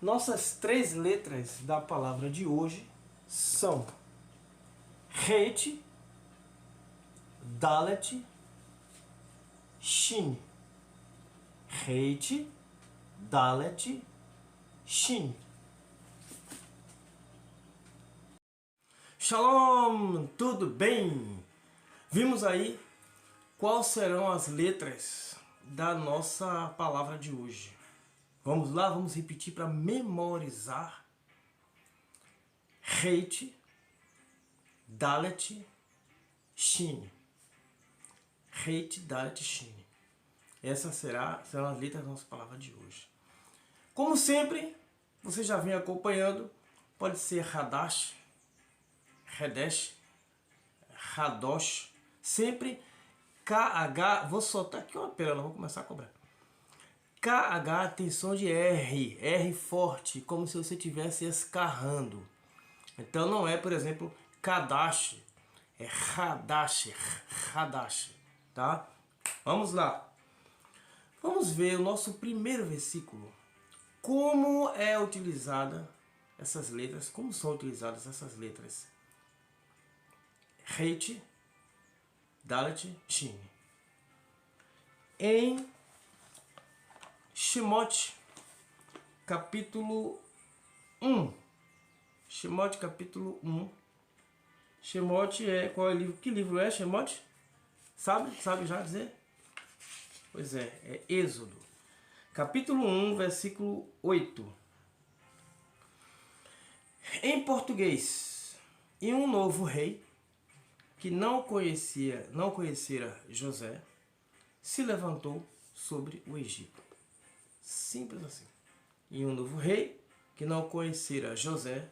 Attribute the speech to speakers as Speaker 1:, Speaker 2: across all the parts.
Speaker 1: Nossas três letras da palavra de hoje são Reit, Dalet, Shin. Reit, Dalet, Shin. Shalom, tudo bem? Vimos aí quais serão as letras da nossa palavra de hoje. Vamos lá, vamos repetir para memorizar. Reit, Dalet, Shin. Reit, Dalet, Shin. Essas serão as letras da nossa palavra de hoje. Como sempre, você já vem acompanhando, pode ser Hadash, Redesh, Hadosh, sempre KH, vou soltar aqui uma pérola, vou começar a cobrar. KH tem som de R, R forte, como se você estivesse escarrando. Então não é, por exemplo, Kadash, é Hadash, Hadash, tá? Vamos lá. Vamos ver o nosso primeiro versículo. Como é utilizada essas letras, como são utilizadas essas letras? Reit, Dalet, Shin. Em Shemot, capítulo 1. Shemot, capítulo 1. Shemot é... Qual é o livro? Que livro é Shemot? Sabe? Sabe já dizer? Pois é Êxodo. Capítulo 1, versículo 8. Em português, e um novo rei, que não conhecera José, se levantou sobre o Egito. Simples assim. E um novo rei, que não conhecera José,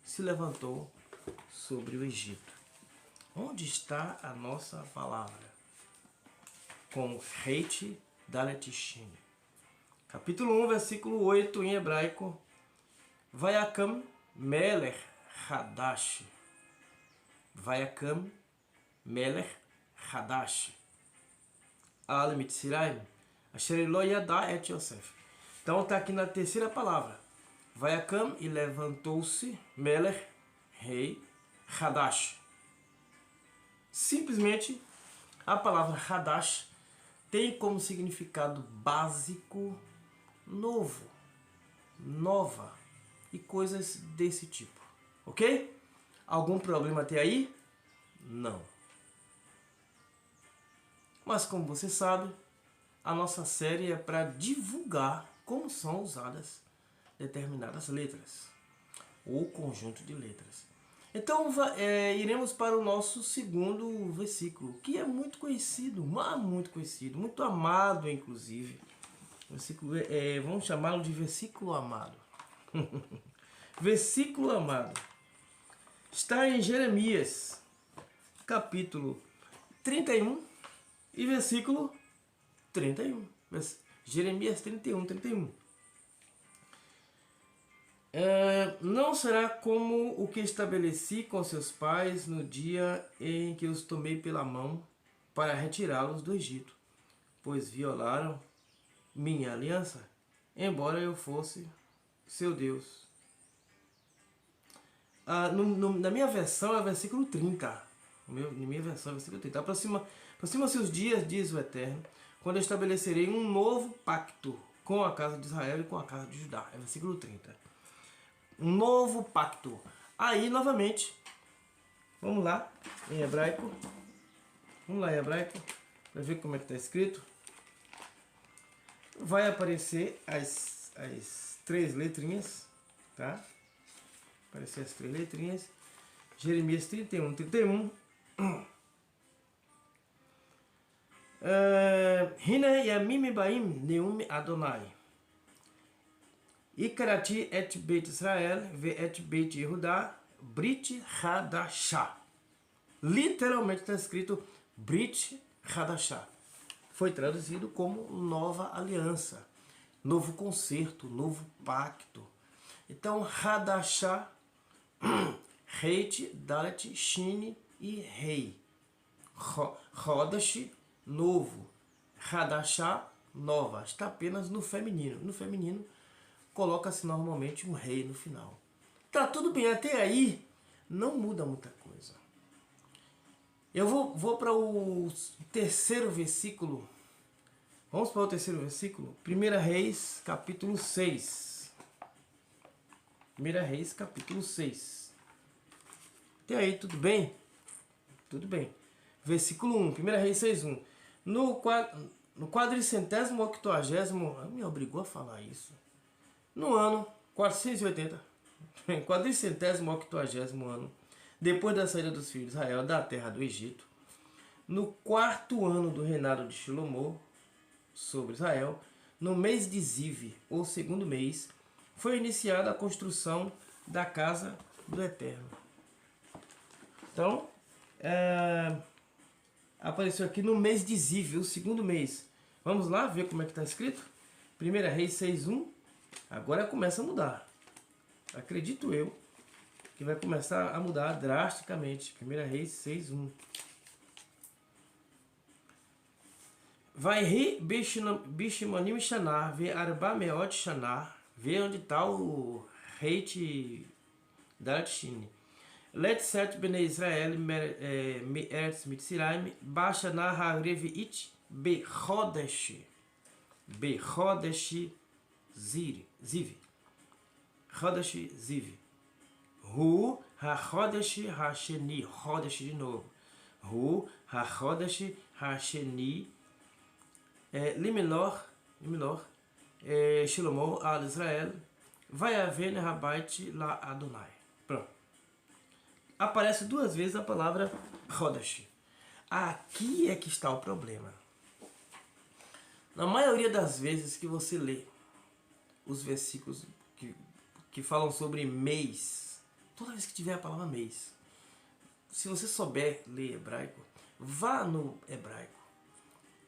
Speaker 1: se levantou sobre o Egito. Onde está a nossa palavra? Com Reit, Dalet, Shin. Capítulo 1, versículo 8, em hebraico. Vayakam Melech Hadash. Vayakam Melech Hadash. Al Mitzrayim. Asher lo yada et Yosef. Então está aqui na terceira palavra. Vayakam, e levantou-se, Melech, rei, Hadash. Simplesmente, a palavra Hadash tem como significado básico novo, nova e coisas desse tipo. Ok? Algum problema até aí? Não. Mas como você sabe, a nossa série é para divulgar como são usadas determinadas letras ou conjunto de letras. Então iremos para o nosso segundo versículo, que é muito conhecido, muito amado inclusive. Versículo, vamos chamá-lo de versículo amado. Versículo amado. Está em Jeremias, capítulo 31 e versículo 31. Jeremias 31, 31. Não será como o que estabeleci com seus pais no dia em que os tomei pela mão para retirá-los do Egito, pois violaram minha aliança, embora eu fosse seu Deus. Na minha versão é versículo 30. Na minha versão é versículo 30. Aproxima-se os dias, diz o Eterno, quando eu estabelecerei um novo pacto com a casa de Israel e com a casa de Judá. É versículo 30. Um novo pacto. Aí, novamente, vamos lá, em hebraico. Vamos lá em hebraico, para ver como é que está escrito. Vai aparecer as três letrinhas, tá? Aparecer as três letrinhas. Jeremias 31, 31. Hine yamim baim neum Adonai. Ikarati et Beit Israel ve et Beit Yehuda Brit Hadashah. Literalmente está escrito Brit Hadashah. Foi traduzido como nova aliança, novo concerto, novo pacto. Então Hadashah, Reit, Dalet, Shin e Rei. Hodash, novo. Hadashah, nova. Está apenas no feminino. No feminino, coloca-se normalmente um rei no final. Tá tudo bem, até aí não muda muita coisa. Eu vou para o terceiro versículo. Vamos para o terceiro versículo? 1 Reis, capítulo 6. 1 Reis, capítulo 6. Até aí, tudo bem? Tudo bem. Versículo 1, 1 Reis 6:1. No 480º, me obrigou a falar isso. No ano 480, 480º ano, depois da saída dos filhos de Israel da terra do Egito, no 4º ano do reinado de Salomão sobre Israel, no mês de Ziv, ou segundo mês, foi iniciada a construção da casa do Eterno. Então, apareceu aqui no mês de Ziv, o segundo mês. Vamos lá ver como é que está escrito? 1 Reis 6:1. Agora começa a mudar. Acredito eu que vai começar a mudar drasticamente. 1 Reis 6:1. Vai ri Bishmanim Shanar, vê Arba Meot Shanar, vê onde está o rei de Daratshine. Let set Bnei Israel Eretz Mitzrayim Bashanar HaRevi'it Bechodesh Ziv Chodesh Ziv Hu HaChodesh HaSheni, Chodesh de novo, Hu HaChodesh HaSheni Limelor Shlomo al Israel vai haver Rabait la Adonai. Pronto. Aparece duas vezes a palavra Chodesh. Aqui é que está o problema. Na maioria das vezes que você lê os versículos que falam sobre mês, toda vez que tiver a palavra mês, se você souber ler hebraico, vá no hebraico.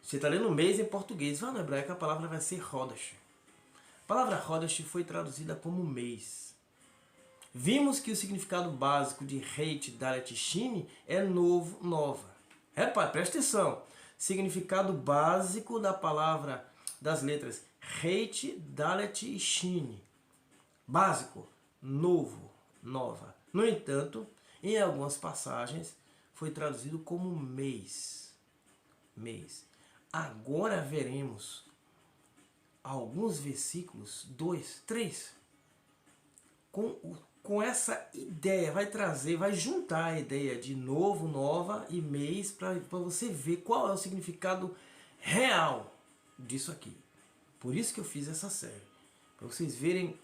Speaker 1: Você está lendo mês em português, vá no hebraico, a palavra vai ser Chodesh. A palavra Chodesh foi traduzida como mês. Vimos que o significado básico de Heit, Dalet, Shine é novo, nova. Repare, presta atenção. Significado básico da palavra, das letras Heit, Dalet e Shine. Básico, novo, nova. No entanto, em algumas passagens, foi traduzido como mês. Mês. Agora veremos alguns versículos, 2, 3, com essa ideia, vai juntar a ideia de novo, nova e mês para você ver qual é o significado real disso aqui. Por isso que eu fiz essa série, para vocês verem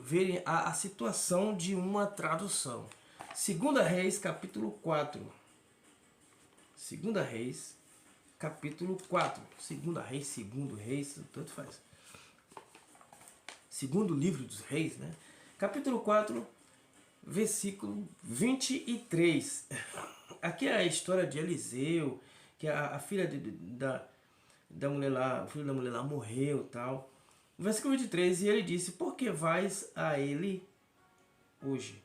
Speaker 1: a situação de uma tradução. 2 Reis, capítulo 4. 2 Reis, capítulo 4. 2 Reis, segundo Reis, tanto faz. Segundo livro dos reis, né? Capítulo 4, versículo 23. Aqui é a história de Eliseu, que a filha da mulher lá, o filho da mulher lá morreu e tal. Versículo 23, e ele disse: por que vais a ele hoje?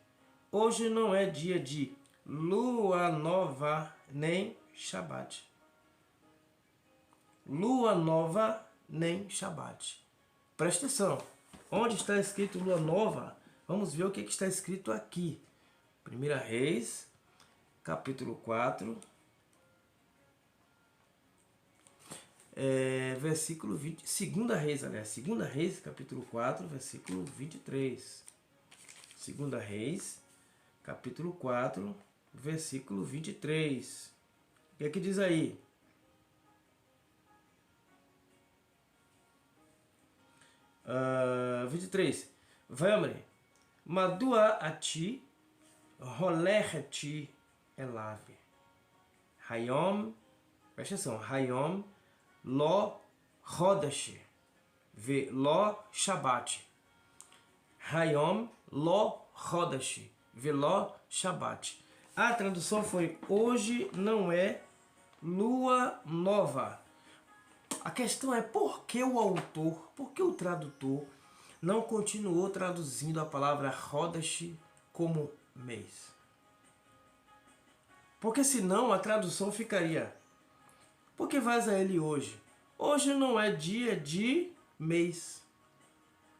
Speaker 1: Hoje não é dia de lua nova nem Shabat. Lua nova nem Shabat. Presta atenção. Onde está escrito lua nova? Vamos ver o que está escrito aqui. 1 Reis, capítulo 4, versículo 20. 2 Reis, aliás. 2 Reis, capítulo 4, versículo 23. 2 Reis, capítulo 4, versículo 23. O que é que diz aí? Uh, 23. Vamre, Madua ati rolecheti elave. Hayom, presta atenção, Hayom lo chodesh ve lo Shabbat. Hayom lo chodesh ve lo Shabbat. A tradução foi: hoje não é lua nova. A questão é por que o autor, por que o tradutor não continuou traduzindo a palavra Chodesh como mês? Porque senão a tradução ficaria: por que vais a ele hoje? Hoje não é dia de mês.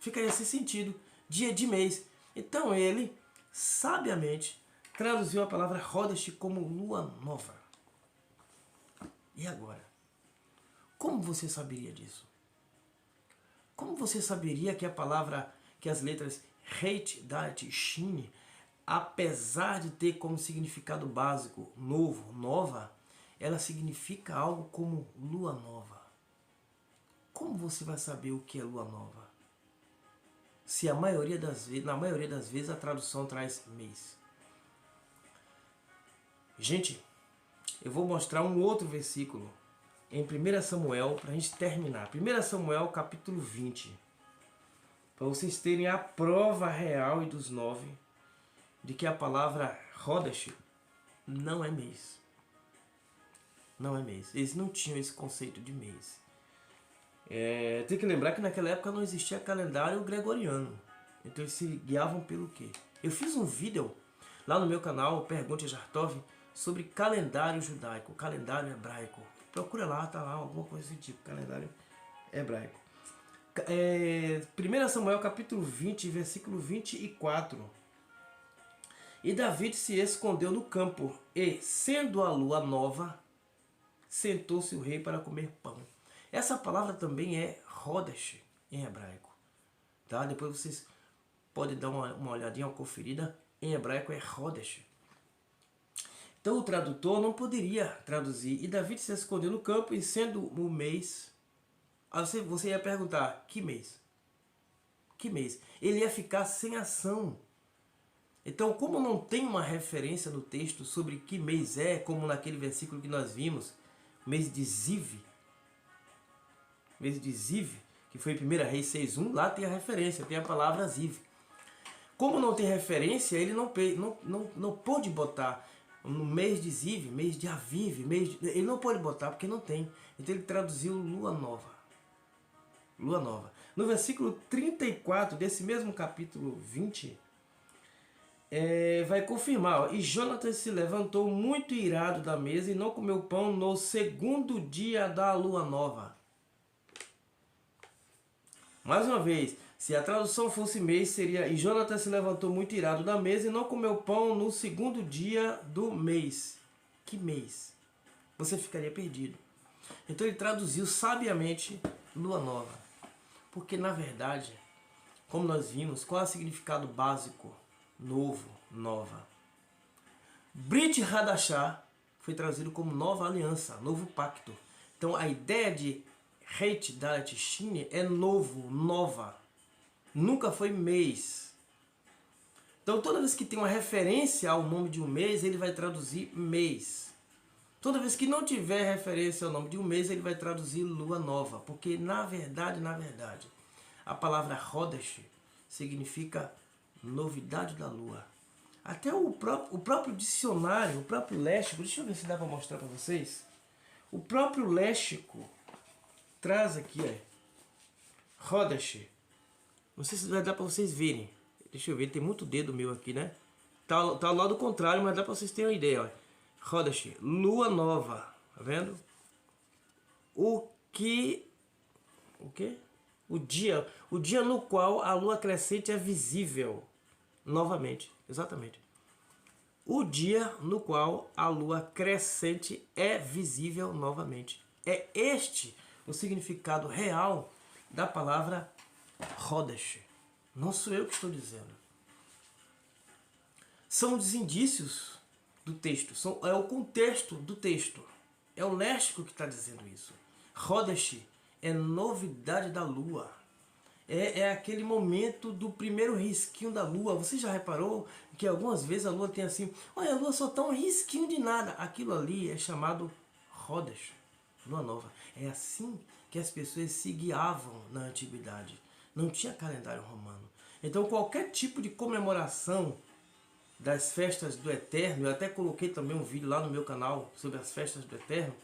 Speaker 1: Ficaria sem sentido. dia de mês. Então ele, sabiamente, traduziu a palavra Chodesh como lua nova. E agora? Como você saberia disso? Como você saberia que a palavra, que as letras Heit, Dat, Shin, apesar de ter como significado básico novo, nova, ela significa algo como lua nova? Como você vai saber o que é lua nova? Se na maioria das vezes a tradução traz mês. Gente, eu vou mostrar um outro versículo em 1 Samuel para a gente terminar. 1 Samuel capítulo 20. Para vocês terem a prova real e dos 9 de que a palavra Chodesh não é mês. Não é mês. Eles não tinham esse conceito de mês. Tem que lembrar que naquela época não existia calendário gregoriano. Então eles se guiavam pelo quê? Eu fiz um vídeo lá no meu canal, Pergunte a Jartov, sobre calendário judaico, calendário hebraico. Procura lá, tá lá, alguma coisa desse tipo, calendário hebraico. 1 Samuel capítulo 20, versículo 24. E David se escondeu no campo, e, sendo a lua nova, sentou-se o rei para comer pão. Essa palavra também é Chodesh em hebraico. Tá? Depois vocês podem dar uma olhadinha, uma conferida. Em hebraico é Chodesh. Então o tradutor não poderia traduzir. E David se escondeu no campo, e sendo o mês... Aí você ia perguntar, que mês? Que mês? Ele ia ficar sem ação. Então, como não tem uma referência no texto sobre que mês é, como naquele versículo que nós vimos, mês de Ziv, que foi 1 Reis 6.1, lá tem a referência, tem a palavra Ziv. Como não tem referência, ele não pôde botar no mês de Ziv, mês de Aviv, ele não pôde botar porque não tem. Então ele traduziu lua nova. Lua nova. No versículo 34 desse mesmo capítulo 20, vai confirmar. Ó, e Jonatas se levantou muito irado da mesa e não comeu pão no segundo dia da lua nova. Mais uma vez, se a tradução fosse mês, seria: e Jonatas se levantou muito irado da mesa e não comeu pão no segundo dia do mês. Que mês? Você ficaria perdido. Então ele traduziu sabiamente lua nova. Porque na verdade, como nós vimos, qual é o significado básico? Novo, nova. Brit Hadashah foi traduzido como nova aliança, novo pacto. Então a ideia de Heit, Dat, Shin é novo, nova. Nunca foi mês. Então toda vez que tem uma referência ao nome de um mês, ele vai traduzir mês. Toda vez que não tiver referência ao nome de um mês, ele vai traduzir lua nova. Porque na verdade, a palavra Chodesh significa novidade da lua. Até o próprio dicionário, o próprio léxico, deixa eu ver se dá para mostrar para vocês. O próprio léxico traz aqui, Chodesh. Não sei se vai dar para vocês verem. Deixa eu ver, tem muito dedo meu aqui, né? Tá ao lado contrário, mas dá para vocês terem uma ideia, ó. Chodesh, lua nova, tá vendo? O quê? O dia no qual a lua crescente é visível. Novamente, exatamente. O dia no qual a lua crescente é visível novamente. É este o significado real da palavra Chodesh. Não sou eu que estou dizendo. São os indícios do texto, é o contexto do texto. É o léxico que está dizendo isso. Chodesh é novidade da lua. É aquele momento do primeiro risquinho da lua. Você já reparou que algumas vezes a lua tem assim, olha, a lua só está um risquinho de nada. Aquilo ali é chamado Chodesh, lua nova. É assim que as pessoas se guiavam na antiguidade. Não tinha calendário romano. Então qualquer tipo de comemoração das festas do Eterno, eu até coloquei também um vídeo lá no meu canal sobre as festas do Eterno,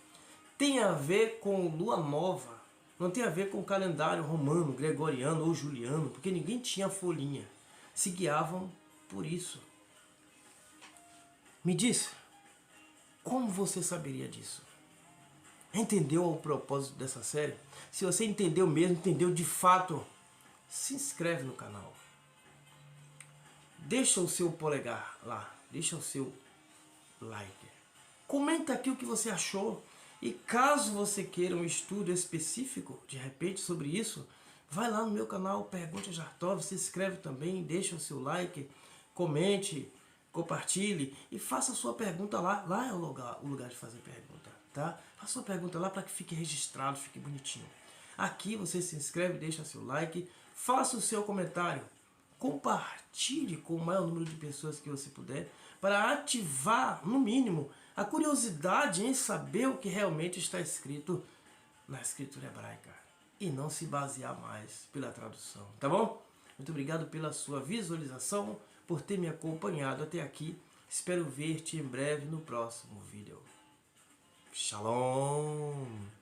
Speaker 1: tem a ver com lua nova, não tem a ver com o calendário romano, gregoriano ou juliano, porque ninguém tinha folhinha, se guiavam por isso. Me diz, como você saberia disso? Entendeu o propósito dessa série? Se você entendeu mesmo, entendeu de fato, se inscreve no canal. deixa o seu polegar lá, deixa o seu like. Comenta aqui o que você achou. E caso você queira um estudo específico, de repente, sobre isso, vai lá no meu canal, Pergunte a Jartov, se inscreve também, deixa o seu like, comente, compartilhe e faça a sua pergunta lá. Lá é o lugar de fazer pergunta, tá? Faça sua pergunta lá para que fique registrado, fique bonitinho. Aqui você se inscreve, deixa seu like, faça o seu comentário, compartilhe com o maior número de pessoas que você puder, para ativar, no mínimo, a curiosidade em saber o que realmente está escrito na escritura hebraica e não se basear mais pela tradução, tá bom? Muito obrigado pela sua visualização, por ter me acompanhado até aqui. Espero ver-te em breve no próximo vídeo. Shalom!